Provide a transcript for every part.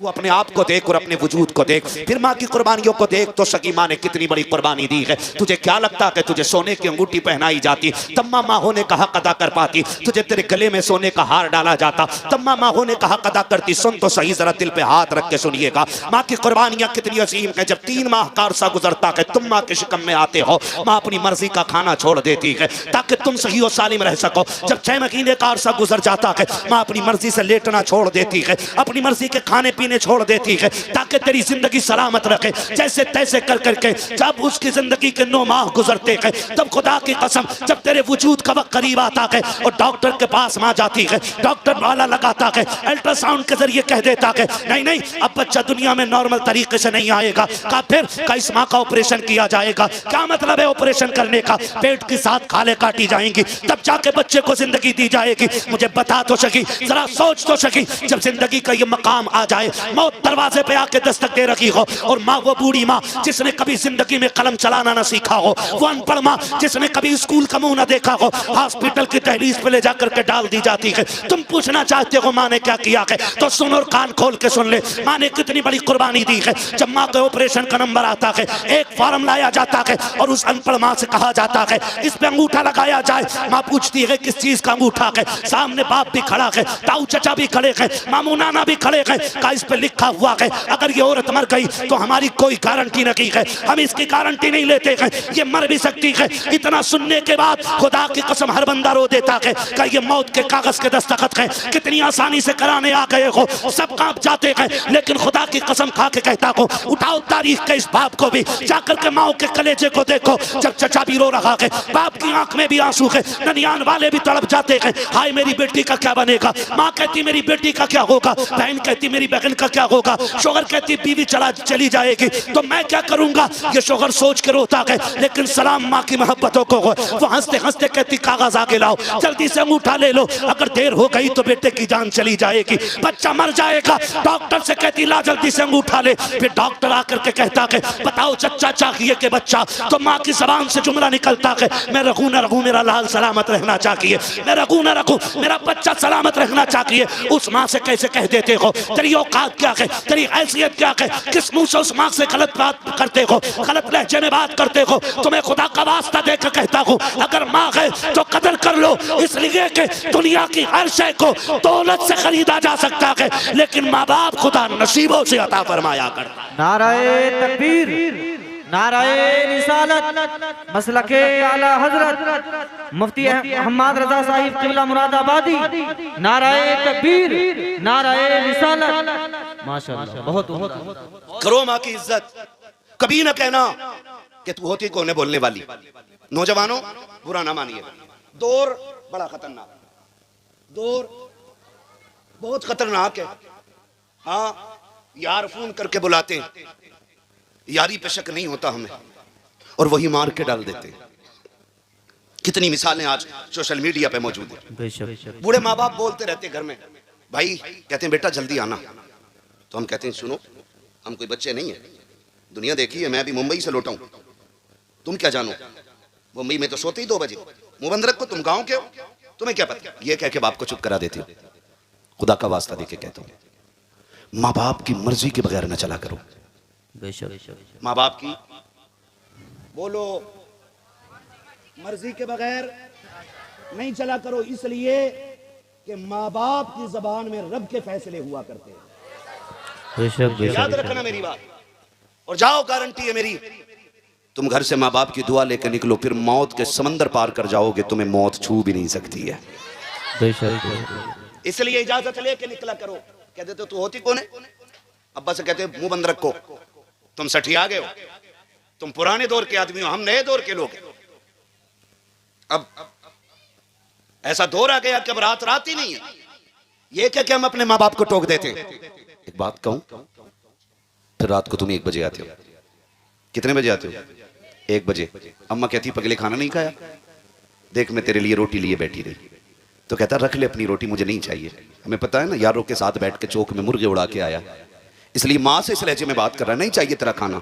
तू अपने आप को देख और अपने वजूद को देख, फिर माँ की कुर्बानियों को देख तो सकी माँ ने कितनी बड़ी कुर्बानी दी है। तुझे क्या लगता है कि तुझे सोने की अंगूठी पहनाई जाती तब माँ होने का हक अदा कर पाती? तुझे तेरे गले में सोने का हार डाला जाता तब माँ होने का हक अदा करती? सुन तो सही, जरा दिल पे हाथ रख के सुनिएगा। माँ की कुर्बानियां कितनी अजीम है। जब 3 माह का अरसा गुजरता है तुम माँ के शिकम में आते हो, माँ अपनी मर्जी का खाना छोड़ देती है ताकि तुम सही और सालिम रह सको। जब 6 महीने का अरसा गुजर जाता है माँ अपनी मर्जी से लेटना छोड़ देती है, अपनी मर्जी के खाने पीने छोड़ देती है ताकि तेरी जिंदगी सलामत रखे। जैसे तैसे कर करके जब उसकी जिंदगी के 9 माह गुजरते हैं तब खुदा की कसम जब तेरे वजूद का वक्त करीब आता है और डॉक्टर के पास माँ जाती है, डॉक्टर वाला लगाता है, अल्ट्रासाउंड के जरिए कह देता है नहीं नहीं अब बच्चा दुनिया में नॉर्मल तरीके से नहीं आएगा। का फिर का इस माँ का ऑपरेशन किया जाएगा। क्या मतलब है ऑपरेशन करने का? पेट की 7 खाले काटी जाएंगी तब जाके बच्चे को जिंदगी दी जाएगी। मुझे बता तो सकी, जरा सोच तो सकी, जब जिंदगी का ये मकाम आ जाए, मौत दरवाजे पे आके दस्तक दे रखी हो और माँ वो बूढ़ी माँ जिसने कभी जिंदगी में कलम चलाना ना सीखा हो, वो अनपढ़ माँ जिसने कभी स्कूल का मुंह ना देखा हो, हॉस्पिटल की दहलीज पे ले जाकर के डाल दी जाती है। तुम पूछना चाहते हो माँ ने क्या किया है तो सुन और कान खोल के सुन ले, माँ ने कितनी बड़ी कुर्बानी दी है। जब माँ के ऑपरेशन का नंबर आता है एक फॉर्म लाया जाता है और उस अनपढ़ माँ से कहा जाता है इस पे अंगूठा लगाया जाए। माँ पूछती है किस चीज का अंगूठा है? सामने बाप भी खड़ा है, ताऊ चचा भी खड़े हैं, मामू नाना भी खड़े हैं। का इस पे लिखा हुआ है अगर ये औरत मर गई तो हमारी कोई गारंटी नहीं है, हम इसकी गारंटी नहीं लेते हैं, ये मर भी सकती है। इतना सुनने के बाद खुदा की कसम हर बंदा रो देता है कि ये मौत के कागज के दस्तखत हैं, कितनी आसानी से कराने आ गए हो, सब कांप जाते हैं। लेकिन खुदा की कसम खा के कहता हो उठाओ तारीख के इस बाप को भी, जाकर के माओ के कलेजे को देखो। जब चचा भी रो रहा है, बाप की आंख में भी आंसू है, ननियान वाले भी तड़प जाते हैं, हाय मेरी बेटी का क्या बनेगा। माँ कहती मेरी बेटी का क्या होगा, बहन कहती मेरी बहन का क्या होगा, शोहर कहती बीवी चली जाएगी तो मैं क्या करूंगा। ये शोहर सोच के रोता है। लेकिन सलाम माँ की मोहब्बतों को, वो हंसते हंसते कहती कागज आगे लाओ, जल्दी से अंगूठा ले लो, अगर देर हो गई तो बेटे की जान चली जाएगी, बच्चा मर जाएगा। डॉक्टर से कहती ला जल्दी से अंगूठा ले। फिर डॉक्टर आकर के कहता है बताओ चचा चाहिए कि बच्चा? तो माँ की जबान से जुमला निकलता है मैं रखूं ना रखूं मेरा लाल सलामत रहना चाहिए, मैं रखूं ना रखूं मेरा बच्चा सलामत रहना चाहिए। उस माँ से कैसे कह देते हो? तेरी औकात क्या है, तेरी हैसियत क्या है, किस मुंह से उस माँ से गलत बात करते हो, गलत लहजे में बात करते हो? तुम्हें खुदा का वास्ता देकर कहता हूँ अगर माँ है तो कदर कर लो, इसलिए कि दुनिया की हर शय को दौलत से खरीदा जा सकता है लेकिन माँ बाप खुदा नसीबों से अता फरमाया करता है। नाराए तकबीर, नाराए रिसालत, मसलके आला हजरत मुफ्ती हम्माद रजा साहिब किबला मुरादाबादी। नाराए तकबीर, नाराए रिसालत, माशाअल्लाह बहुत करो माँ की इज्जत। कभी ना कहना कि तू होती कौन है बोलने वाली। नौजवानों बुरा ना मानिए, दौर बड़ा खतरनाक, दौर बहुत खतरनाक है। हाँ यार फोन करके बुलाते हैं, यारी पे शक नहीं होता हमें और वही मार के डाल देते हैं। कितनी मिसालें आज सोशल मीडिया पे मौजूद है। बूढ़े माँ बाप बोलते रहते घर में, भाई कहते हैं बेटा जल्दी आना, तो हम कहते हैं सुनो हम कोई बच्चे नहीं है, दुनिया देखी है, मैं अभी मुंबई से लौटा हूं, तुम क्या जानो, मुंबई में तो सोते ही 2 बजे, मुंह बंद रखो, तुम गांव के हो, तुम्हें क्या पता। ये कह के बाप को चुप करा देती हो। खुदा का वास्ता देके कहता हूं माँ बाप की मर्जी के बगैर न चला करो। माँ बाप की बोलो मर्जी के बगैर नहीं चला करो, इसलिए कि माँ बाप की जबान में रब के फैसले हुआ करते हैं। याद रखना मेरी बात और जाओ, गारंटी है मेरी। तुम घर से माँ बाप की दुआ लेकर निकलो, फिर मौत के समंदर पार कर जाओगे, तुम्हें मौत छू भी नहीं सकती है। इसलिए इजाजत लेके निकला करो। कह देते तू होती कौन है, अब्बा से कहते मुंह बंद रखो, तुम सठिया गए हो, तुम पुराने दौर के आदमी हो, हम नए दौर के लोग हैं। अब ऐसा दौर आ गया कि अब रात रात ही नहीं है। ये क्या कि हम अपने माँ बाप को टोक देते हैं। एक बात कहूं, फिर रात को तुम 1 बजे आते हो, कितने बजे आते हो? 1 बजे। अम्मा कहती पगले खाना नहीं खाया, देख मैं तेरे लिए रोटी लिए बैठी रही, तो कहता रख ले अपनी रोटी, मुझे नहीं चाहिए। हमें पता है ना यारों के साथ बैठ के चौक में मुर्गे उड़ा के आया, इसलिए माँ से इस लहजे में बात कर रहा है, नहीं चाहिए तेरा खाना।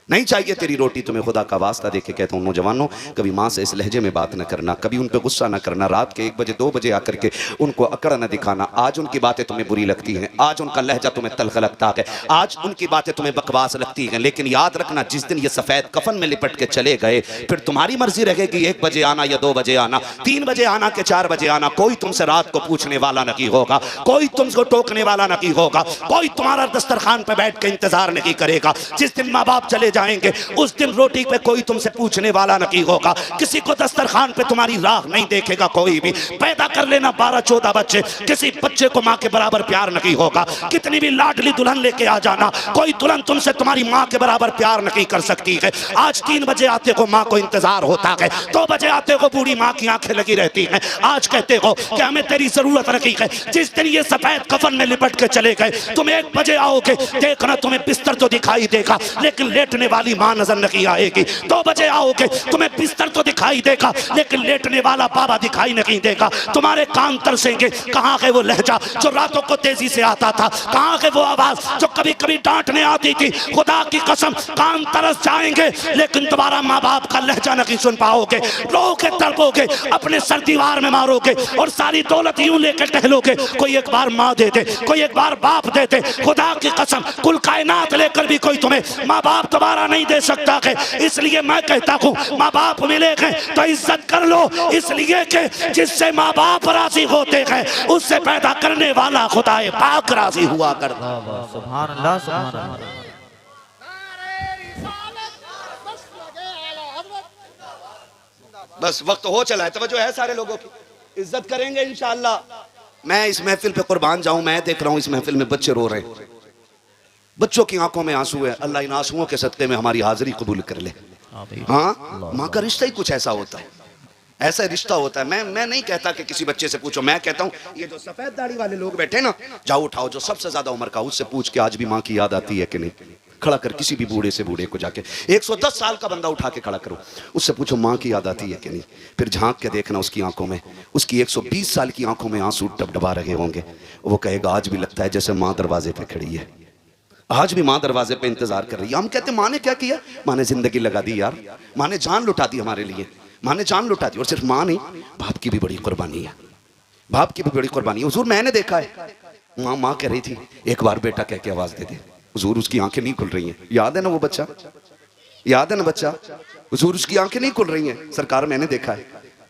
नहीं चाहिए तेरी रोटी तुम्हें, खुदा का वास्ता देके कहता हूँ नौजवानों, कभी माँ से इस लहजे में बात न करना, कभी उन पे गुस्सा न करना, रात के 1 बजे 2 बजे आकर के उनको अकड़ न दिखाना। आज उनकी बातें तुम्हें बुरी लगती हैं, आज उनका लहजा तुम्हें तल्ख लगता है, आज उनकी बातें तुम्हें बकवास लगती हैं, लेकिन याद रखना जिस दिन ये सफ़ेद कफन में लिपट के चले गए, फिर तुम्हारी मर्जी रहेगी 1 बजे आना या 2 बजे आना, 3 बजे आना कि 4 बजे आना, कोई तुमसे रात को पूछने वाला नहीं होगा, कोई तुमको टोकने वाला नहीं होगा, कोई तुम्हारा दस्तरखान पर बैठ के इंतजार नहीं करेगा। जिस दिन माँ बाप चले जाएंगे उस दिन रोटी पे कोई तुमसे पूछने वाला नहीं होगा, किसी को दस्तरखान पे तुम्हारी राह नहीं देखेगा कोई भी। पैदा कर लेना 12-14 बच्चे, किसी बच्चे को माँ के बराबर प्यार नहीं होगा। कितनी भी लाडली दुल्हन लेके आ जाना, कोई दुल्हन तुमसे तुम्हारी माँ के बराबर प्यार नहीं कर सकती है। आज 3 बजे आते को माँ को इंतजार होता है, 2 बजे आते को बूढ़ी माँ की आंखें लगी रहती हैं। आज कहते हो कि हमें तेरी जरूरत नहीं है। जिस दिन ये सफेद कफन में लिपट के चले गए, तुम 1 बजे आओगे, देखना तुम्हें बिस्तर तो दिखाई देगा लेकिन लेटने वाली माँ नजर नहीं आएगी। 2 बजे आओगे, तुम्हें बिस्तर तो दिखाई देगा लेकिन लेटने वाला बाबा दिखाई नहीं देगा। तुम्हारे कान तरसेंगे, कहाँ है वो लहजा जो रातों को तेजी से आता था, कहाँ है वो आवाज जो कभी कभी डांटने आती थी। खुदा की कसम कान तरस जाएंगे लेकिन दोबारा माँ बाप का लहजा नहीं सुन पाओगे। रोके तड़पोगे, अपने सर दीवार में मारोगे और सारी दौलत यूं लेकर टहलोगे। कोई एक बार माँ दे दे, कोई एक बार बाप दे दे। खुदा की कसम कुल कायनात लेकर भी कोई तुम्हें माँ बाप दोबारा नहीं दे सकता है। इसलिए मैं कहता हूँ माँ बाप मिले हैं तो इज्जत कर लो, इसलिए कि जिससे माँ बाप राजी होते हैं उससे पैदा करने वाला खुदाए पाक राजी हुआ करता। सुभान अल्लाह, सुभान अल्लाह। बस वक्त हो चला है, तवज्जो है सारे लोगों की, इज्जत करेंगे इंशाअल्लाह। मैं इस महफिल पे कुर्बान जाऊं, मैं देख रहा हूं इस महफिल में बच्चे रो रहे हैं, बच्चों की आंखों में आंसू है। अल्लाह इन आंसुओं के सदके में हमारी हाजिरी कबूल कर ले। हाँ, माँ का रिश्ता ही कुछ ऐसा होता है, ऐसा रिश्ता होता है। मैं नहीं कहता कि किसी बच्चे से पूछो, मैं कहता हूँ ये जो सफेद दाढ़ी वाले लोग बैठे ना, जाओ उठाओ जो सबसे ज्यादा उम्र का, उससे पूछ के आज भी माँ की याद आती है कि नहीं। खड़ा कर किसी भी बूढ़े से बूढ़े को जाके, 110 साल का बंदा उठा के खड़ा करो, उससे पूछो माँ की याद आती है कि नहीं। फिर झांक के देखना उसकी आंखों में, उसकी 120 साल की आंखों में आंसू डबडबा रहे होंगे। वो कहेगा आज भी लगता है जैसे माँ दरवाजे पे खड़ी है, आज भी माँ दरवाजे पे इंतजार कर रही है। हम कहते माँ ने क्या किया, माँ ने जिंदगी लगा दी यार, माँ ने जान लुटा दी हमारे लिए, माँ ने जान लुटा दी। और सिर्फ माँ नहीं, बाप की भी बड़ी कुर्बानी है, बाप की भी बड़ी कुर्बानी है। हुजूर मैंने देखा है, माँ कह रही थी एक बार बेटा कह के आवाज दे दे, हुजूर उसकी आंखें नहीं खुल रही हैं। याद है ना वो बच्चा, याद है ना बच्चा, हुजूर उसकी आंखें नहीं खुल रही हैं। सरकार मैंने देखा है,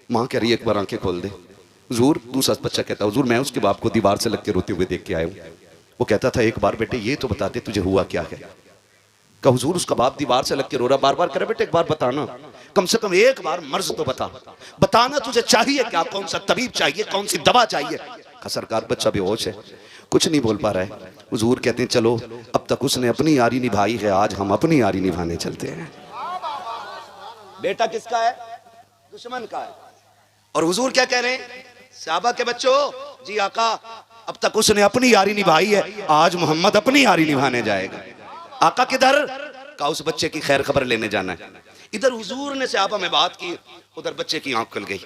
माँ कह रही है एक बार आंखें खोल दे। हुजूर दूसरा बच्चा कहता हुजूर मैं उसके बाप को दीवार से लग के रोते हुए देख के आया हूँ। वो कहता था एक बार बेटे ये तो बता दे तुझे हुआ क्या है। कहा हुजूर उसका बाप दीवार से लग के रो रहा, बार बार करे बेटे एक बार बताना, कम से कम एक बार मर्ज तो बताना तुझे चाहिए क्या, कौन सा तबीब चाहिए, कौन सी दवा चाहिए। कहा सरकार बच्चा बेहोश है, कुछ नहीं बोल पा रहा है। हुजूर कहते हैं चलो अब तक उसने अपनी यारी निभाई है, आज हम अपनी यारी निभाने चलते हैं। बेटा किसका है, दुश्मन का है। और हुजूर क्या कह रहे हैं, सहाबा के बच्चों जी आका अब तक उसने अपनी यारी निभाई है, आज मोहम्मद अपनी यारी निभाने जाएगा। आका किधर, कहा उस बच्चे की खैर खबर लेने जाना है। इधर हुजूर ने सहाबा में बात की, उधर बच्चे की आंख खुल गई।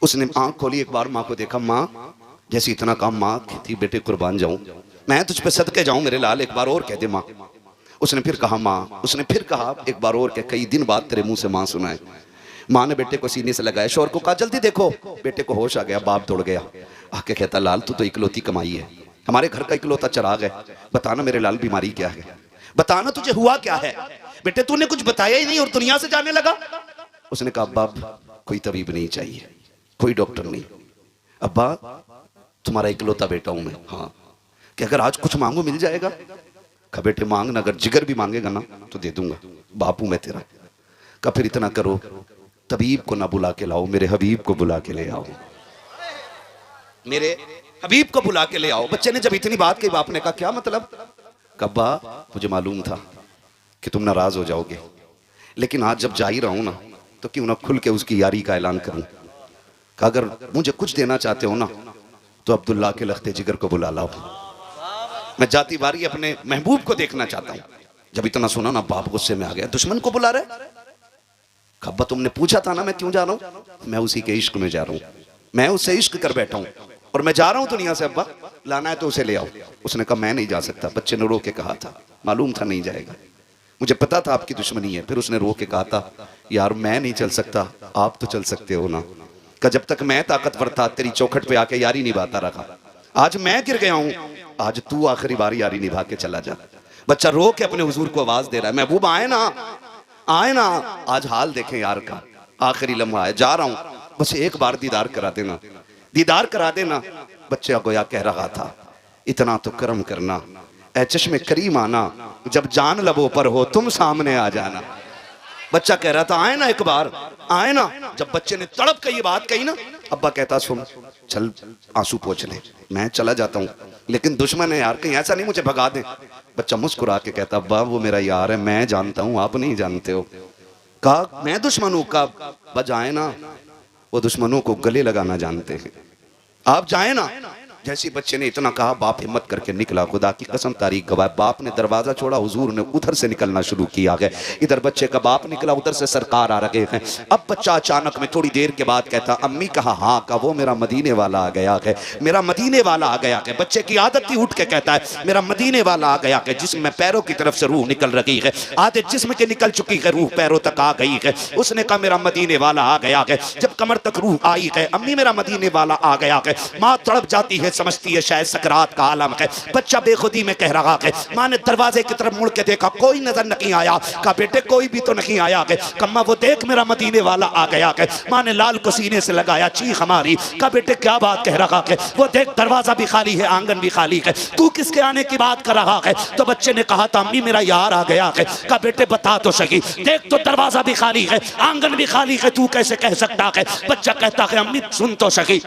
उसने आंख खोली, एक बार माँ को देखा, माँ जैसे इतना काम माँ थी, बेटे कुर्बान जाऊं मैं, तुझ पे सदके जाऊं मेरे लाल, एक बार और कह दे माँ। उसने फिर कहा माँ, उसने फिर कहा एक बार और कह, कई दिन बाद तेरे मुंह से माँ सुना है। माँ ने बेटे को सीने से लगाया, शोर को कहा जल्दी देखो। बेटे को होश आ गया, बाप दौड़ गया, आके कहता लाल तू तो इकलौती कमाई है, हमारे घर का इकलौता चिराग है, बताना मेरे लाल बीमारी क्या है, बताना तुझे हुआ क्या है। बेटे तूने कुछ बताया ही नहीं और दुनिया से जाने लगा। उसने कहा बाप कोई तबीब नहीं चाहिए, कोई डॉक्टर नहीं, अब्बा तुम्हारा इकलौता बेटा हूं मैं। हाँ, कि अगर आज कुछ मांगो मिल जाएगा। कहा बेटे मांगना, अगर जिगर भी मांगेगा ना तो दे दूंगा, बापू मैं तेरा। कहा फिर इतना करो, तबीब को ना बुला के लाओ, मेरे हबीब को बुला के ले आओ, मेरे हबीब को बुला के ले आओ। बच्चे ने जब इतनी बात कही, बाप ने कहा क्या मतलब। कब्बा मुझे मालूम था कि तुम नाराज हो जाओगे, लेकिन आज जब जा ही रहा हूं ना तो क्यों ना खुल के उसकी यारी का ऐलान करूं। कहा अगर मुझे कुछ देना चाहते हो ना तो अब्दुल्ला के लख्ते जिगर को बुला लाओ, मैं जाती बारी अपने महबूब को देखना चाहता हूं। जब इतना सुना ना बाप गुस्से में आ गया, दुश्मन को बुला रहे। कब्बा तुमने पूछा था ना मैं क्यों जा रहा हूं, मैं उसी के इश्क में जा रहा हूं, मैं उससे इश्क कर बैठा हूं और मैं जा रहा हूं दुनिया से। अब्बा लाना है तो उसे ले आओ। उसने कहा मैं नहीं जा सकता, बच्चे ने रो के कहा था, मालूम था नहीं जाएगा। मुझे पता था आपकी दुश्मनी है। फिर उसने रो के कहा था, यार मैं नहीं चल सकता, आप तो चल सकते हो ना। कि जब तक मैं ताकतवर था तेरी चौखट पे आके यारी निभाता रखा, आज मैं गिर गया हूं, आज तू आखिरी बार यारी निभा के चला जा। बच्चा रो के अपने हुजूर को आवाज दे रहा है, महबूब आए ना, आए ना, आज हाल देखें यार का, आखिरी लम्हा है, जा रहा हूं, बस एक बार दीदार करा देना, दीदार करा देना। बच्चा गोया कह रहा था, इतना तो करम करना, ऐ चश्मे करीम आना, जब जान लबों पर हो तुम सामने आ जाना। बच्चा कह रहा था, आए ना एक बार, आए ना। जब बच्चे ने तड़प के ये बात कही ना, अब्बा कहता, सुन चल आंसू पोंछ ले, मैं चला जाता हूँ, लेकिन दुश्मन है यार, कहीं ऐसा नहीं मुझे भगा दे। बच्चा मुस्कुरा के कहता, अब्बा वो मेरा यार है, मैं जानता हूँ, आप नहीं जानते हो। कहा, मैं दुश्मन हूँ? का बस जाए ना, वो दुश्मनों को गले लगाना जानते हैं, आप जाए ना। जैसे बच्चे ने इतना कहा, बाप हिम्मत करके निकला। खुदा की कसम तारीख गवाह, बाप ने दरवाजा छोड़ा, हुजूर ने उधर से निकलना शुरू किया है। इधर बच्चे का बाप निकला, उधर से सरकार आ रहे हैं। अब बच्चा अचानक में थोड़ी देर के बाद कहता, अम्मी कहा, हाँ का, वो मेरा मदीने वाला आ गया है, मेरा मदीने वाला आ गया है। बच्चे की आदत थी, उठ के कहता है, मेरा मदीने वाला आ गया है, जिसम में पैरों की तरफ से रूह निकल रही है, आधे जिस्म के निकल चुकी है, रूह पैरों तक आ गई है। उसने कहा, मेरा मदीने वाला आ गया है। जब कमर तक रूह आई है, अम्मी मेरा मदीने वाला आ गया है। माँ तड़प जाती है, समझती है शायद सकरात का आलम है। बच्चा बेखुदी में कह रहा है। माँ ने दरवाजे की तरफ मुड़ के देखा, कोई नजर नहीं आया। कहा, बेटे कोई भी तो नहीं आया है। कम्मा वो देख, मेरा मदीने वाला आ गया है। माँ ने लाल को सीने से लगाया, चीख हमारी। कहा, बेटे क्या बात कह रहा है? वो देख दरवाजा भी खाली है, आंगन भी खाली है, तू किसके आने की बात कर रहा है? तो बच्चे ने कहा था, अम्मी मेरा यार आ गया है। कहा, बेटे बता तो सही, देख तो दरवाजा भी खाली है, आंगन भी खाली है, तू कैसे कह सकता है? बच्चा कहता है, अम्मी सुन तो सही,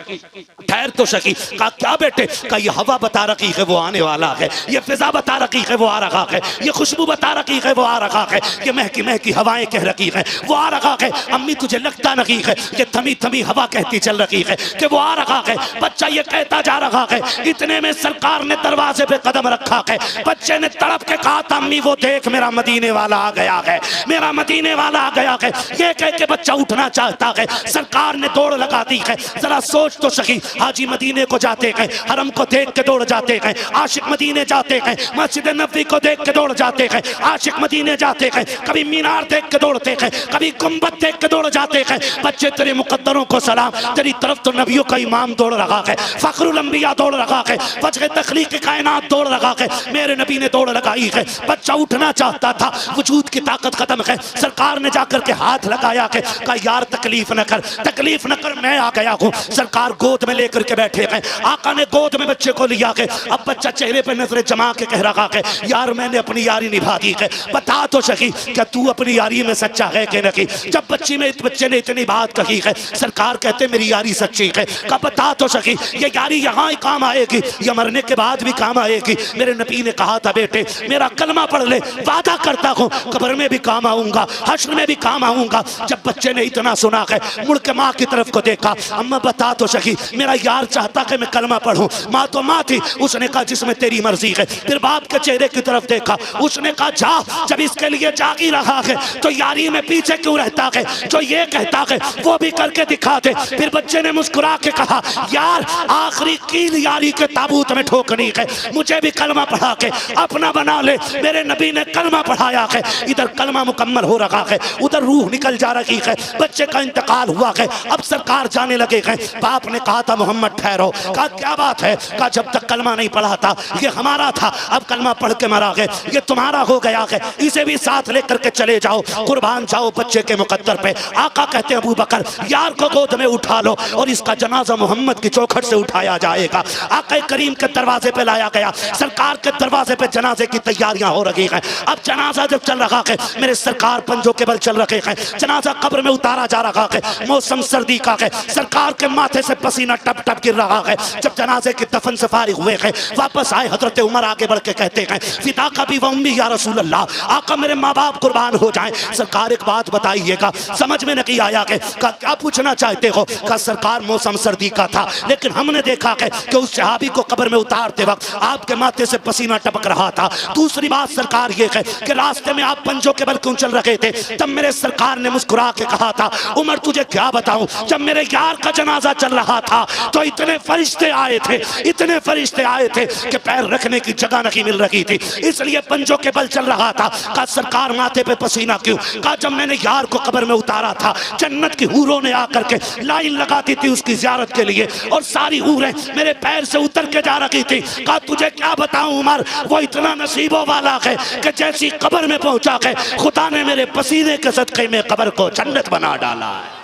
ठहर तो सकी। कहा, क्या बेटे? कहा, ये हवा बता रही है वो आने वाला है, ये फिजा बता रही है वो आ रहा है, ये खुशबू बता रही है वो आ रहा है, ये महकी महकी हवाएं कह रही है वो आ रहा है। अम्मी तुझे लगता नहीं है ये थमी थमी हवा कहती चल रही है कि वो आ रहा है? बच्चा ये कहता जा रहा है। इतने में सरकार ने दरवाजे पे कदम रखा है। बच्चे ने तड़प के कहा था, अम्मी वो देख मेरा मदीने वाला आ गया है, मेरा मदीने वाला आ गया है। ये कह के बच्चा उठना चाहता है, सरकार ने दौड़ लगा दी है। जरा सोच तो सही, हाजी मदीने को जाते हैं, हरम को देख के दौड़ जाते हैं, आशिक मदीने जाते हैं, मस्जिद नबी को देख के दौड़ जाते हैं, आशिक मदीने जाते हैं, कभी मीनार देख के दौड़ते हैं, कभी गुंबद देख के दौड़ जाते हैं। बच्चे तेरे मुकद्दरों को सलाम, तेरी तरफ तो नबियों का इमाम दौड़ रहा है, फखरुल अंबिया दौड़ रहा है, वजह तखलीक कायनात दौड़ रहा है, मेरे नबी ने दौड़ लगाई है। बच्चा उठना चाहता था, वजूद की ताकत खत्म है। सरकार ने जाकर के हाथ लगाया है, कहा यार तकलीफ न कर, तकलीफ न कर, मैं आ गया हूँ। सरकार गोद में लेकर के बैठे हैं, आका ने गोद में बच्चे को लिया है। अब बच्चा चेहरे पे नजरें जमा के कह रहा है, यार मैंने अपनी यारी निभा दी है, बता तो सही क्या तू अपनी यारी में सच्चा है कि नहीं? जब बच्चे ने इतनी बात कही है, सरकार कहते मेरी यारी सच्ची है। कहा बता तो सही, ये यारी यहाँ ही काम आएगी या मरने के बाद भी काम आएगी? मेरे नबी ने कहा था, बेटे मेरा कलमा पढ़ ले, वादा करता हूँ कब्र में भी काम आऊंगा, हश्र में भी काम आऊंगा। जब बच्चे ने इतना सुना है, मुड़ के माँ की तरफ को देखा, अम्मा बता तो सही, मेरा यार चाहता है मैं कलमा पढ़ूं। माँ तो माँ थी, उसने कहा जिसमें तेरी मर्जी है। फिर बाप के चेहरे की तरफ देखा, उसने कहा जा, जब इसके लिए जाग ही रहा है तो यारी में पीछे क्यों रहता है? जो ये कहता है वो भी करके दिखा दे। फिर बच्चे ने मुस्कुरा के कहा, यार आखिरी कील यारी के ताबूत में ठोकनी है, मुझे भी कलमा पढ़ा के अपना बना ले। मेरे नबी ने कलमा पढ़ाया है, इधर कलमा मुकम्मल हो रहा है, उधर रूह निकल जा रही है। बच्चे का इंतकाल हुआ है, अब सरकार जाने लगे हैं। बाप ने कहा था मोहम्मद ठहरो। कहा क्या बात है? कहा जब तक कलमा नहीं पढ़ा था ये हमारा था, अब कलमा पढ़ के मरा है, ये तुम्हारा हो गया है, इसे भी साथ लेकर के चले जाओ, कुर्बान जाओ बच्चे के मुकद्दर पे। आका कहते हैं अबू बकर यार को गोद में उठा लो और इसका जनाजा मोहम्मद की चौखट से उठाया जाएगा। आका करीम के दरवाजे पे लाया गया, सरकार के दरवाजे पे जनाजे की तैयारियां हो रही हैं। अब जनाजा जब चल रहा है, मेरे सरकार पंजों के बल चल रहे हैं, जनाजा कब्र में उतारा जा रहा है, मौसम सर्दी का है, सरकार के माथे से पसीना टप टप गिर रहा है। जब जनाजे के दफन से फारिग हुए हैं, वापस आए, हजरत उमर आगे बढ़ के कहते हैं फिदा का भी वम्मी या रसूल अल्लाह, आका मेरे माँ बाप कुर्बान हो जाएं। सरकार एक बात बताइएगा, समझ में नहीं आया कि क्या पूछना चाहते हो? का सरकार मौसम सर्दी का था, लेकिन हमने देखा है कि उस सहाबी को कब्र में उतारते वक्त आपके माथे से पसीना टपक रहा था। दूसरी बात सरकार ये है कि रास्ते में आप पंजों के बल क्यों चल रहे थे? तब मेरे सरकार ने मुस्कुरा के कहा था, उमर तुझे क्या बताऊं, जब मेरे यार का जनाजा चल रहा था तो इतने फरिश्ते आए आए थे, इतने फरिश्ते आए थे कि पैर रखने की जगह नहीं मिल रही थी, इसलिए पंजों के बल चल रहा था। कहा सरकार माथे पे पसीना क्यों? कहा जब मैंने यार को कब्र में उतारा था, जन्नत की हूरों ने आकर के लाइन लगाती थी उसकी ज़ियारत के लिए, और सारी हूरें मेरे पैर से उतर के जा रही थी। कहा तुझे क्या बताऊं उमर, वो इतना नसीबों वाला है कि जैसी कब्र में पहुंचा है, खुदा ने मेरे पसीने के सदक़े में कब्र को जन्नत बना डाला है।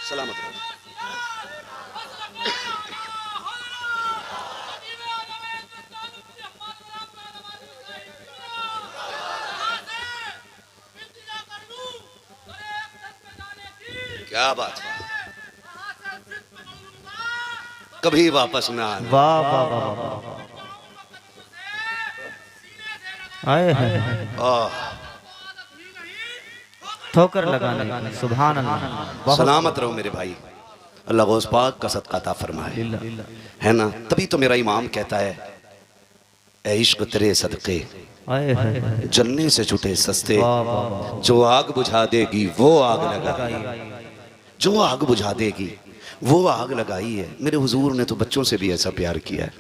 सलामत रहो। क्या बात है, कभी वापस ना आना। वाह वाह वाह वाह, आए हैं ठोकर लगाने की, सुभान अल्लाह। सलामत रहो मेरे भाई, अल्लाह गौस पाक का सदका अता फरमाए, है ना। तभी तो मेरा इमाम कहता है, ऐ इश्क तेरे सदके जलने से छूटे सस्ते, जो आग बुझा देगी वो आग लगाई, जो आग बुझा देगी वो आग लगाई है। मेरे हुजूर ने तो बच्चों से भी ऐसा प्यार किया है।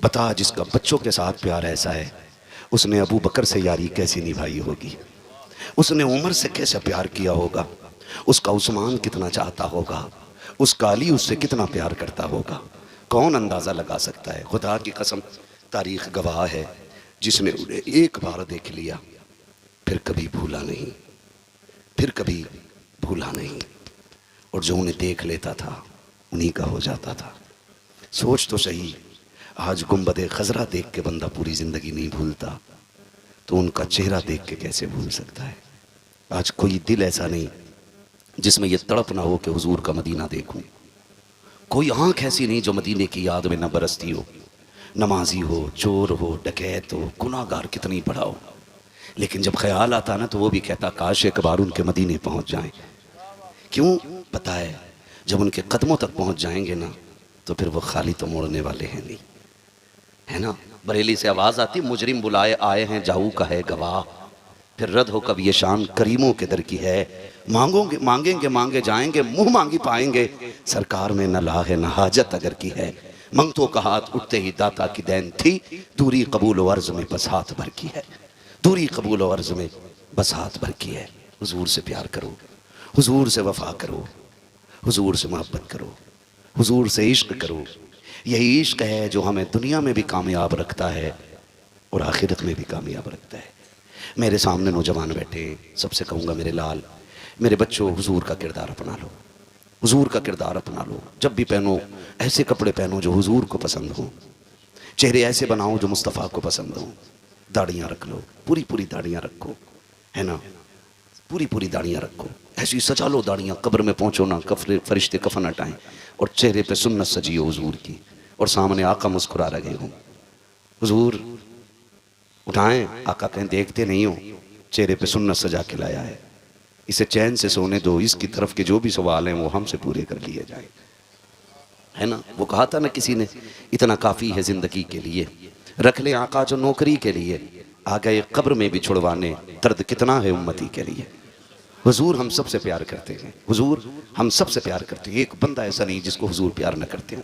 बता, जिसका बच्चों के साथ प्यार ऐसा है, उसने अबू बकर से यारी कैसी निभाई होगी, उसने उमर से कैसे प्यार किया होगा, उसका उस्मान कितना चाहता होगा, उसका अली उससे कितना प्यार करता होगा, कौन अंदाज़ा लगा सकता है। खुदा की कसम, तारीख़ गवाह है, जिसने उन्हें एक बार देख लिया फिर कभी भूला नहीं, फिर कभी भूला नहीं, और जो उन्हें देख लेता था उन्हीं का हो जाता था। सोच तो सही, आज गुंबद खजरा देख के बंदा पूरी ज़िंदगी नहीं भूलता, तो उनका चेहरा देख के कैसे भूल सकता है। आज कोई दिल ऐसा नहीं जिसमें यह तड़प ना हो कि हुजूर का मदीना देखूं, कोई आंख ऐसी नहीं जो मदीने की याद में न बरसती हो। नमाजी हो, चोर हो, डकैत हो, गुनाहगार कितनी बड़ा हो, लेकिन जब ख्याल आता ना तो वो भी कहता काश एक बार उनके मदीने पहुंच जाएं। क्यों? पता है, जब उनके कदमों तक पहुंच जाएंगे ना तो फिर वो खाली तो मोड़ने वाले हैं नहीं, है ना। बरेली से आवाज़ आती, मुजरिम बुलाए आए हैं जाऊ का है गवाह, फिर रद्द हो कब ये शान करीमों के दर की है। मांगोगे मांगेंगे मांगे जाएंगे, मुंह मांगी पाएंगे, सरकार में न ला है न हाजत अगर की है। मंगतों का हाथ उठते ही दाता की देन थी, दूरी कबूल अर्ज में बस हाथ भर की है, दूरी कबूल अर्ज में बस हाथ भर की है। हुजूर से प्यार करो, हुजूर से वफा करो, हुजूर से मोहब्बत करो, हुजूर से इश्क करो। यही इश्क है जो हमें दुनिया में भी कामयाब रखता है और आखिरत में भी कामयाब रखता है। मेरे सामने नौजवान बैठे, सबसे कहूँगा मेरे लाल, मेरे बच्चों, हुजूर का किरदार अपना लो, हुजूर का किरदार अपना लो। जब भी पहनो ऐसे कपड़े पहनो जो हुजूर को पसंद हो, चेहरे ऐसे बनाओ जो मुस्तफ़ा को पसंद हो। दाढ़ियाँ रख लो, पूरी पूरी दाढ़ियाँ रखो, है ना, पूरी पूरी दाढ़ियाँ रखो, ऐसी सजा लो दाढ़ियाँ, कब्र में पहुँचो ना फरिश्ते कफन हटाएं, और चेहरे पे सुन्नत सजी हो हुजूर की, और सामने आका मुस्कुरा रहे हो। हुजूर उठाएं, आका कहें देखते नहीं हो, चेहरे पे सुन्नत सजा के लाया है, इसे चैन से सोने दो, इसकी तरफ के जो भी सवाल हैं वो हमसे पूरे कर लिए जाए, है ना। वो कहा था ना किसी ने, इतना काफ़ी है ज़िंदगी के लिए, रख ले आका जो नौकरी के लिए, आ गए कब्र में भी छुड़वाने, दर्द कितना है उम्मती के लिए। हुजूर हम सबसे प्यार करते हैं, हुजूर हम सबसे प्यार करते हैं। एक बंदा ऐसा नहीं जिसको हुजूर प्यार न करते हो,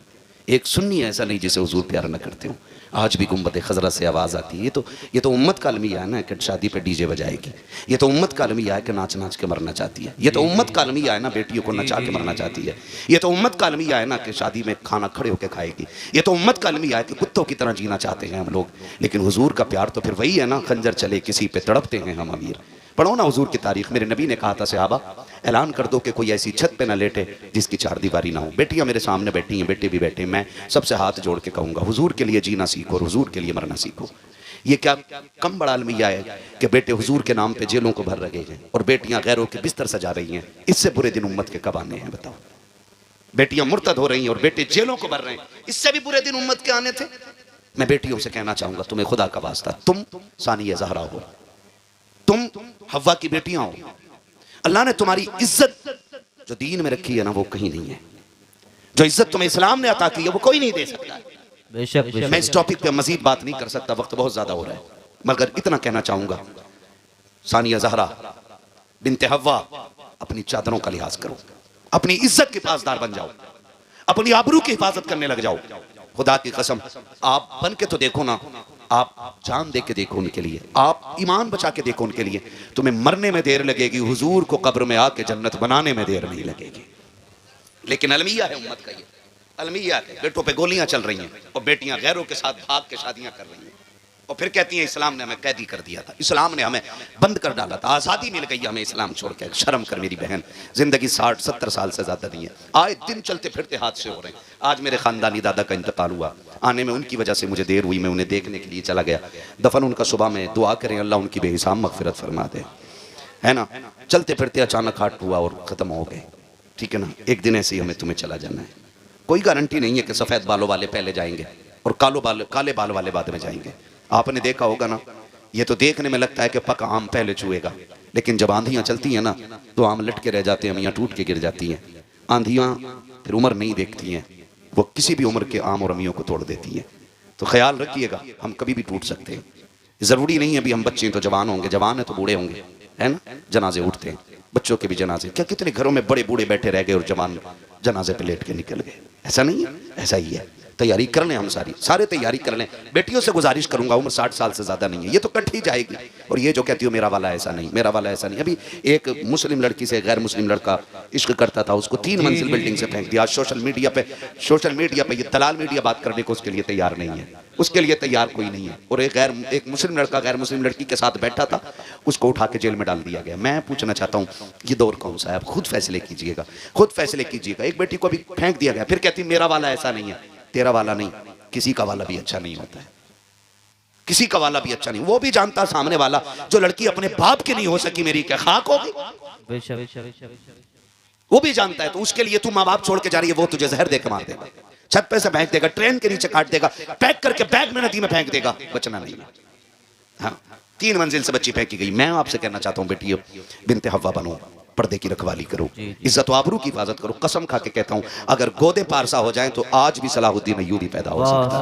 एक सुन्नी ऐसा नहीं जिसे हुजूर प्यार न करते हो। आज भी गुंबद खजरा से आवाज़ आती है, ये तो उम्मत का अलमिया है ना कि शादी पे डीजे बजाएगी, ये तो उम्मत का अलमिया है कि नाच नाच के मरना चाहती है, ये तो उम्मत का अलमिया है ना बेटियों को नचा के मरना चाहती है, ये तो उम्मत का अलमिया है ना कि शादी में खाना खड़े होकर खाएगी, ये तो उम्मत का अलमिया है कि कुत्तों की तरह जीना चाहते हैं हम लोग। लेकिन हुजूर का प्यार तो फिर वही है ना, खंजर चले किसी पे तड़पते हैं हम अमीर। पढ़ो ना हुजूर की तारीख, मेरे नबी ने कहा था सहाबा ऐलान कर दो कि कोई ऐसी छत पे ना लेटे जिसकी चार दीवारी ना हो। बेटियां मेरे सामने बैठी हैं, बेटे भी बैठे हैं, मैं सबसे हाथ जोड़ के कहूँगा हुजूर के लिए जीना सीखो और हुजूर के लिए मरना सीखो। ये क्या कम बड़ा अलमिया है कि बेटे हुजूर के नाम पे जेलों को भर रहे हैं और बेटियां गैरों के बिस्तर सजा रही हैं। इससे बुरे दिन उम्मत के कब आने हैं बताओ? बेटियां मुर्तद हो रही हैं और बेटे जेलों को भर रहे हैं, इससे भी बुरे दिन उम्मत के आने थे। मैं बेटियों से कहना चाहूंगा, तुम्हें खुदा का वास्ता, तुम सानिया ज़हरा हो, तुम हव्वा की बेटियां हो। अल्लाह ने तुम्हारी इज्जत जो दीन में रखी है ना वो कहीं नहीं है। जो इज्जत तुम्हें इस्लाम ने अता की है वो कोई नहीं दे सकता। बेशक मैं इस टॉपिक पे मजीद बात नहीं कर सकता, वक्त बहुत ज्यादा हो रहा है, मगर इतना कहना चाहूंगा, सानिया ज़हरा बिनते हव्वा, अपनी चादरों का लिहाज करो, अपनी इज्जत के पासदार बन जाओ, अपनी आबरू की हिफाजत करने लग जाओ। खुदा की कसम, आप बन के तो देखो ना, आप जान दे के देखो उनके लिए, आप ईमान बचा के देखो उनके लिए। तुम्हें मरने में देर लगेगी, हुजूर को कब्र में आके जन्नत बनाने में देर नहीं लगेगी। लेकिन अलमिया है उम्मत का, ये अलमिया है। बेटों पे गोलियां चल रही हैं और बेटियां गैरों के साथ भाग के शादियां कर रही हैं और फिर कहती हैं इस्लाम ने हमें कैदी कर दिया था, इस्लाम ने हमें बंद कर डाला था, आज़ादी मिल गई हमें इस्लाम छोड़ के। शर्म कर मेरी बहन, जिंदगी 60-70 साल से ज़्यादा नहीं है, आए दिन चलते फिरते हादसे हो रहे हैं। आज मेरे ख़ानदानी दादा का इंतकाल हुआ, आने में उनकी वजह से मुझे देर हुई, मैं उन्हें देखने के लिए चला गया। दफन उनका सुबह में, दुआ करें अल्लाह उनकी बेहिसाब मगफिरत फरमा दे, है ना। चलते फिरते अचानक हार्ट हुआ और ख़त्म हो गए, ठीक है ना। एक दिन ऐसे ही हमें तुम्हें चला जाना है, कोई गारंटी नहीं है कि सफ़ेद बालों वाले पहले जाएंगे और काले बाल वाले बाद में जाएंगे। आपने देखा होगा ना, ये तो देखने में लगता है कि पका आम पहले छुएगा, लेकिन जब आंधियां चलती हैं ना तो आम लटके रह जाते हैं, मियाँ टूट के गिर जाती हैं। आंधियां फिर उम्र नहीं देखती हैं, वो किसी भी उम्र के आम और अमियों को तोड़ देती हैं। तो ख्याल रखिएगा, हम कभी भी टूट सकते हैं। ज़रूरी नहीं है अभी हम बच्चे तो जवान होंगे, जवान है तो बूढ़े होंगे, है ना। जनाजे उठते हैं, बच्चों के भी जनाजे। क्या कितने घरों में बड़े बूढ़े बैठे रह गए और जवान जनाजे पे लेट के निकल गए। ऐसा नहीं है, ऐसा ही है। तैयारी कर लें, हम सारे तैयारी कर लें। बेटियों से गुजारिश करूंगा, उम्र 60 साल से ज़्यादा नहीं है, ये तो कट ही जाएगी। और ये जो कहती हो मेरा वाला ऐसा नहीं, मेरा वाला ऐसा नहीं। अभी एक मुस्लिम लड़की से गैर मुस्लिम लड़का इश्क करता था, उसको 3 मंजिल बिल्डिंग से फेंक दिया। आज सोशल मीडिया पे ये दलाल मीडिया बात करने को उसके लिए तैयार नहीं है, उसके लिए तैयार कोई नहीं है। और एक मुस्लिम लड़का गैर मुस्लिम लड़की के साथ बैठा था, उसको उठा के जेल में डाल दिया गया। मैं पूछना चाहता हूँ, ये दौर कौन सा है? आप खुद फैसले कीजिएगा, खुद फैसले कीजिएगा। एक बेटी को अभी फेंक दिया गया, फिर कहती मेरा वाला ऐसा नहीं है। तेरा वाला नहीं, किसी का वाला भी अच्छा नहीं होता है, किसी का वाला भी अच्छा नहीं। वो भी जानता सामने वाला, जो लड़की अपने बाप की नहीं हो सकी, मेरी क्या खाक होगी, वो भी जानता है। तो उसके लिए तू माँ बाप छोड़ के जा रही है, वो तुझे जहर देकर मार देगा, छत पे से फेंक देगा, ट्रेन के नीचे काट देगा, पैक करके बैग में नदी में फेंक देगा, बचना नहीं है। हाँ, 3 मंजिल से बच्ची फेंकी गई। मैं आपसे कहना चाहता हूँ बेटियों, बिनते हव्वा बनो, पर्दे की रखवाली करो, इज्जत आबरू की हिफाजत करो। कसम खा के कहता हूँ, अगर गोदे पारसा हो जाएं तो आज भी सलाहुद्दीन अय्यूबी पैदा हो सकता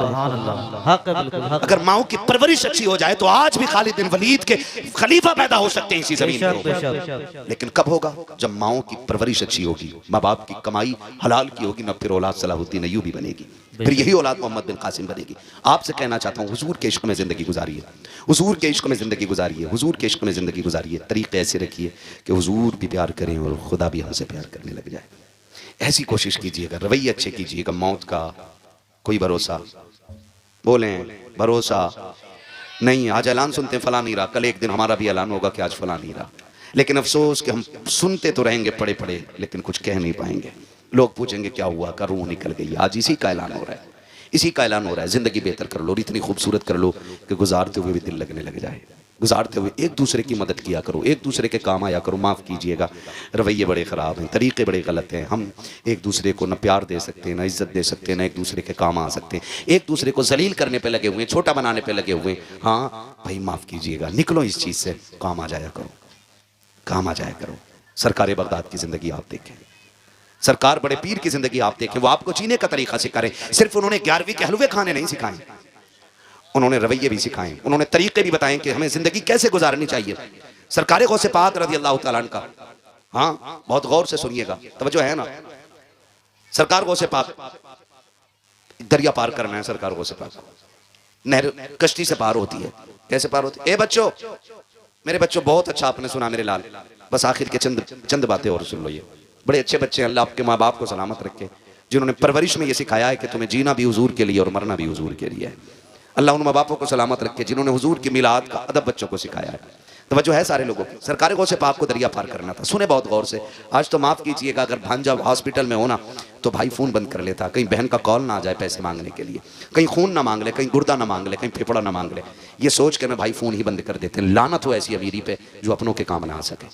है। अगर माओ की परवरिश अच्छी हो जाए तो आज भी खालिद बिन वलीद के खलीफा पैदा हो सकते हैं इसी जमीन पर। लेकिन कब होगा? जब माओ की परवरिश अच्छी होगी, माँ बाप की कमाई हलाल की होगी, न फिर औलाद सलाहुद्दीन अय्यूबी बनेगी, फिर यही औलाद मोहम्मद बिन कासिम बनेगी। आपसे कहना चाहता हूँ, हुजूर के इश्क में जिंदगी गुजारिए, हुजूर के इश्क में जिंदगी गुजारिए, हुजूर के इश्क में जिंदगी गुजारिए। तरीके ऐसे रखिए कि हुजूर भी प्यार करें और खुदा भी हमसे प्यार करने लग जाए। ऐसी कोशिश कीजिएगा, रवैये अच्छे कीजिएगा। मौत का कोई भरोसा, बोलें भरोसा नहीं। आज ऐलान सुनते हैं फला नहीं रहा, कल एक दिन हमारा भी ऐलान होगा कि आज फला नहीं रहा। लेकिन अफसोस कि हम सुनते तो रहेंगे पड़े पड़े, लेकिन कुछ कह नहीं पाएंगे। लोग पूछेंगे क्या हुआ, का रूह निकल गई। आज इसी का ऐलान हो रहा है, इसी का ऐलान हो रहा है। जिंदगी बेहतर कर लो और इतनी खूबसूरत कर लो कि गुजारते हुए भी दिल लगने लग जाए। गुजारते हुए एक दूसरे की मदद किया करो, एक दूसरे के काम आया करो। माफ़ कीजिएगा, रवैये बड़े ख़राब हैं, तरीक़े बड़े गलत हैं। हम एक दूसरे को न प्यार दे सकते हैं, न इज़्ज़त दे सकते हैं, न एक दूसरे के काम आ सकते हैं। एक दूसरे को जलील करने पे लगे हुए हैं, छोटा बनाने पे लगे हुए हैं। हाँ भाई माफ़ कीजिएगा, निकलो इस चीज़ से, काम आ जाया करो, काम आ जाया करो। सरकार बगदाद की ज़िंदगी आप देखें, सरकार बड़े पीर की ज़िंदगी आप देखें, वो आपको जीने का तरीका सिखा रहे। सिर्फ उन्होंने 11वीं के हलवे खाने नहीं सिखाए, उन्होंने रवैये भी सिखाए, उन्होंने तरीके भी बताएं कि हमें जिंदगी कैसे गुजारनी चाहिए। सरकार गौसे पाक रज़ी अल्लाह तआला अन्हु का, हाँ बहुत गौर से सुनिएगा, तवज्जो है ना। सरकार गौसे पाक, दरिया पार करना है, सरकार गौसे पाक नहर कश्ती से पार होती है। कैसे पार होती है? ए बच्चों, मेरे बच्चों, बहुत अच्छा आपने सुना मेरे लाल, बस आखिर के चंद बातें और सुन लो। ये बड़े अच्छे बच्चे हैं, अल्लाह आपके माँ बाप को सलामत रखे, जिन्होंने परवरिश में ये सिखाया है कि तुम्हें जीना भी हुजूर के लिए और मरना भी हुजूर के लिए है। अल्लाह उन माँ बापों को सलामत रखे जिन्होंने हुजूर की मिलाद का अदब बच्चों को सिखाया है। तो वजह है सारे लोगों की। सरकार गौसे पाक को दरिया पार करना था, सुने बहुत गौर से। आज तो माफ़ कीजिएगा, अगर भांजा हॉस्पिटल में होना तो भाई फ़ोन बंद कर लेता, कहीं बहन का कॉल ना आ जाए पैसे मांगने के लिए, कहीं खून ना मांग ले, कहीं गुर्दा ना मांग ले, कहीं फेफड़ा ना मांग ले। ये सोच के ना भाई फ़ोन ही बंद कर देते हैं। लानत हो ऐसी अमीरी पे जो अपनों के काम ना आ सके,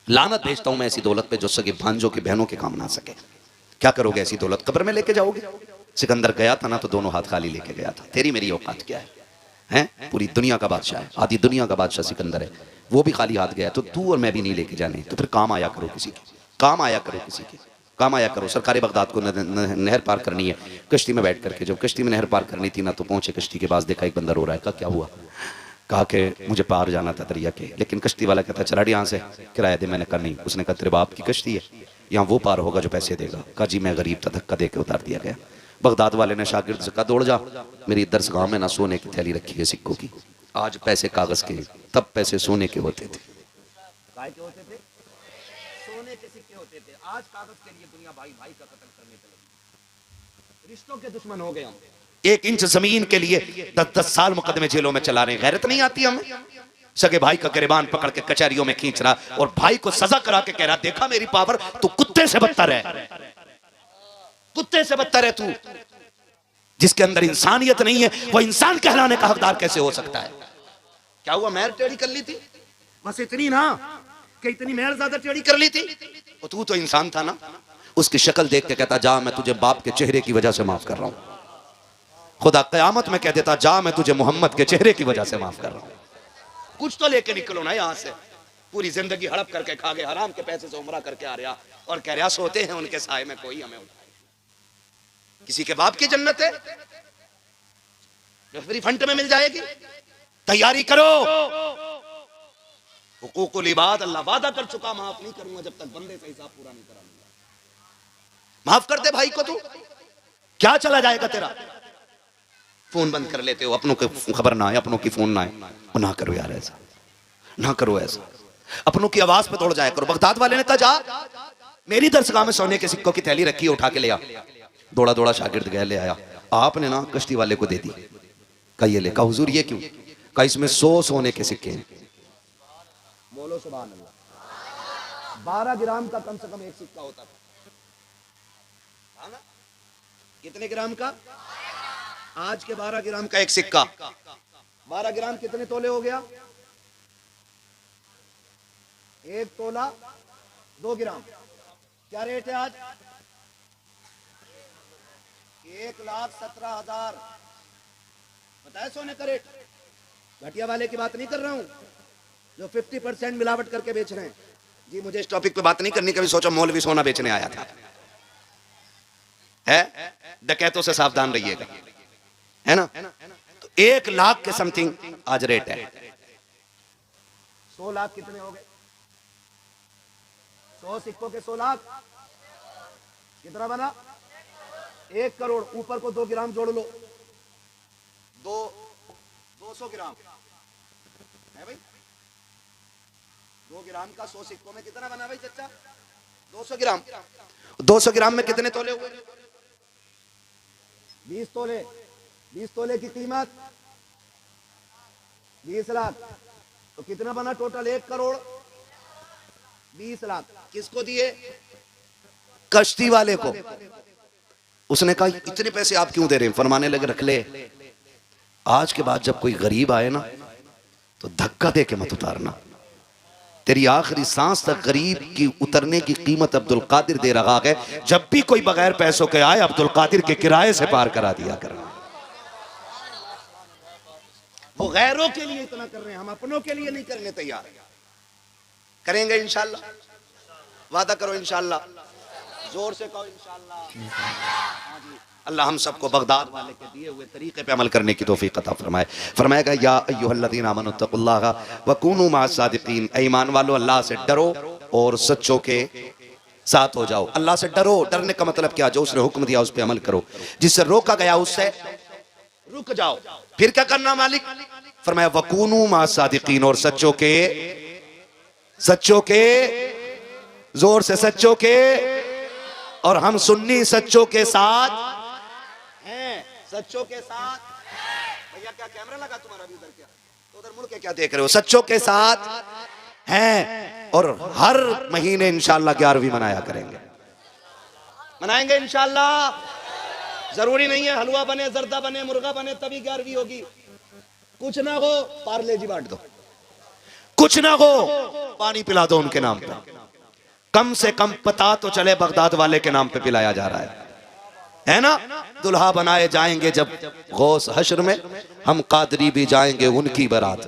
लानत भेजता हूँ मैं ऐसी दौलत पे जो सगे भांजों के बहनों के काम ना आ सके। क्या करोगे ऐसी दौलत? कब्र में लेके जाओगे? सिकंदर गया था ना तो दोनों हाथ खाली लेके गया था। तेरी मेरी औकात क्या है? हैं? पूरी दुनिया का बादशाह है, आधी दुनिया का बादशाह सिकंदर है, वो भी खाली हाथ गया। तो तू और मैं भी नहीं लेके जाने, तो फिर काम आया करो किसी के, काम आया करो किसी के, काम आया करो। सरकार बगदाद को नहर पार करनी है, कश्ती में बैठ करके जब कश्ती में नहर पार करनी थी ना, तो पहुंचे कश्ती के पास, देखा एक बंदा रो रहा है। क्या हुआ? कहा कि मुझे पार जाना था दरिया के, लेकिन कश्ती वाला कहता चला यहाँ से, किराया दे। मैंने कहा नहीं। उसने कहा तेरे बाप की कश्ती है, यहाँ वो पार होगा जो पैसे देगा। कहा जी मैं गरीब था, धक्का दे के उतार दिया गया। बगदाद वाले ने शागिर्द से कहा दौड़ जा, मेरी दरसगाह में ना सोने की थैली रखी है सिक्कों की। आज पैसे कागज के, तब पैसे सोने के होते थे। काय के होते थे? सोने के सिक्के होते थे। आज कागज के लिए दुनिया भाई भाई का कत्ल करने पे लगी, रिश्तों के दुश्मन हो गए हम। 1 इंच जमीन के लिए 10-10 साल मुकदमे जेलों में चला रहे हैं। गैरत नहीं आती हमें? सगे भाई का गिरबान पकड़ के कचहरियों में खींच रहा और भाई को सजा करा के कह रहा देखा मेरी पावर, तू कुत्ते से बदतर है, कुत्ते से बदतर है तू। जिसके अंदर इंसानियत नहीं है वो इंसान कहलाने का हकदार कैसे हो सकता है? क्या हुआ, महर टेढ़ी कर ली थी, बस इतनी ना कि इतनी महर ज्यादा टेढ़ी कर ली थी। और तू तो इंसान था ना। उसकी शक्ल देख के कहता जा मैं तुझे बाप के चेहरे की वजह से माफ कर रहा हूं। खुदा कयामत में कह देता जा मैं तुझे मोहम्मद के चेहरे की वजह से माफ कर रहा हूं। कुछ तो लेके निकलो ना यहां से। पूरी जिंदगी हड़प करके खा गए, हराम के पैसे से उम्रा करके आ रहा और कह रहा सोते हैं उनके साए में कोई हमें उठाए। किसी के बाप की जन्नत है जो फ्री फंड में मिल जाएगी? तैयारी करो। हुकूकुल इबाद अल्लाह वादा कर चुका, माफ नहीं करूंगा जब तक बंदे से हिसाब पूरा नहीं करा। माफ कर दे भाई को, तू क्या चला जाएगा तेरा? फोन बंद कर लेते हो, अपनों की खबर ना आए, अपनों की फोन ना आए। ना करो यार ऐसा, ना करो ऐसा। अपनों की आवाज पे तोड़ जाया करो। बगदाद वाले ने कहा जा मेरी दरसगाह में सोने के सिक्कों की थैली रखी है, उठा के ले आ। दौड़ा दौड़ा शागिर्द गया, ले आया। आपने ना कश्ती वाले को दे दी। कहा ये ले। कहा हुजूर ये क्यों? कहा इसमें 100 सोने के सिक्के हैं। बोलो सुभान अल्लाह। 12 ग्राम का कम से कम एक सिक्का होता था। कितने ग्राम का? आज के 12 ग्राम का एक सिक्का। 12 ग्राम कितने तोले हो गया? 1 तोला 2 ग्राम। क्या रेट है आज? 1,17,000। बताया सोने का रेट। घटिया वाले की बात नहीं कर रहा हूं जो 50% मिलावट करके बेच रहे हैं। जी मुझे इस टॉपिक पे बात नहीं करनी, कभी सोचा मौलवी सोना बेचने आया था। है डकैतों से सावधान रहिएगा, है ना। तो 1 लाख के समथिंग आज रेट है। 100 लाख कितने हो गए? 100 सिक्कों के 100 लाख कितना बना? 1 करोड़। ऊपर को 2 ग्राम जोड़ लो, 200 ग्राम है भाई। 2 ग्राम का 100 सिक्कों में कितना बना भाई चचा? 200 ग्राम। 200 ग्राम में कितने तोले हुए? 20 तोले। 20 तोले की कीमत 20 लाख। तो कितना बना टोटल? 1 करोड़ 20 लाख। किसको दिए? कश्ती वाले को। उसने कहा इतने पैसे आप क्यों दे रहे हैं? फरमाने लगे रख ले। आज के बाद जब कोई गरीब आए ना तो धक्का दे के मत उतारना। तेरी आखिरी सांस तक गरीब की उतरने की कीमत अब्दुल कादिर दे रहा है। जब भी कोई बगैर पैसों के आए अब्दुल कादिर के किराए से पार करा दिया कर। वो गैरों के लिए इतना कर रहे हैं, हम अपनों के लिए नहीं करने तैयार। करेंगे इंशाल्लाह। वादा करो इंशाल्लाह, जोर से कहो इंशाल्लाह। अल्लाह हम सबको बगदाद वाले के दिए हुए तरीके पे अमल करने की तौफीक अता फरमाए। फरमाएगा या अय्युहल्लज़ीना आमनुत्तकुल्लाह व कूनू मअस-सादिकीन। ईमान वालों अल्लाह से डरो और सच्चों के साथ हो जाओ। अल्लाह से डरो। डरने का मतलब क्या? जो उसने हुक्म दिया उस पर अमल करो, जिससे रोका गया उससे रुक जाओ। फिर क्या करना मालिक? फरमाया वकूनू मअस-सादिकीन, और सच्चों के जोर से सच्चों के। और हम सुन्नी सच्चों के साथ हैं, सच्चों के साथ। भैया क्या कैमरा लगा तुम्हारा भी उधर? क्या तो उधर मुड़ के क्या देख रहे हो? सच्चों के साथ हैं। और हर महीने इंशाल्लाह 11वीं मनाया करेंगे, मनाएंगे इंशाल्लाह। जरूरी नहीं है हलवा बने, जर्दा बने, मुर्गा बने तभी 11वीं होगी। कुछ ना हो पार्ले जी बांट दो, कुछ ना हो पानी पिला दो उनके नाम पे। कम से कम पता तो चले बगदाद वाले के नाम पे पिलाया जा रहा है ना। दुल्हा बनाए जाएंगे जब गौस हश्र में, हम कादरी भी जाएंगे उनकी बारात।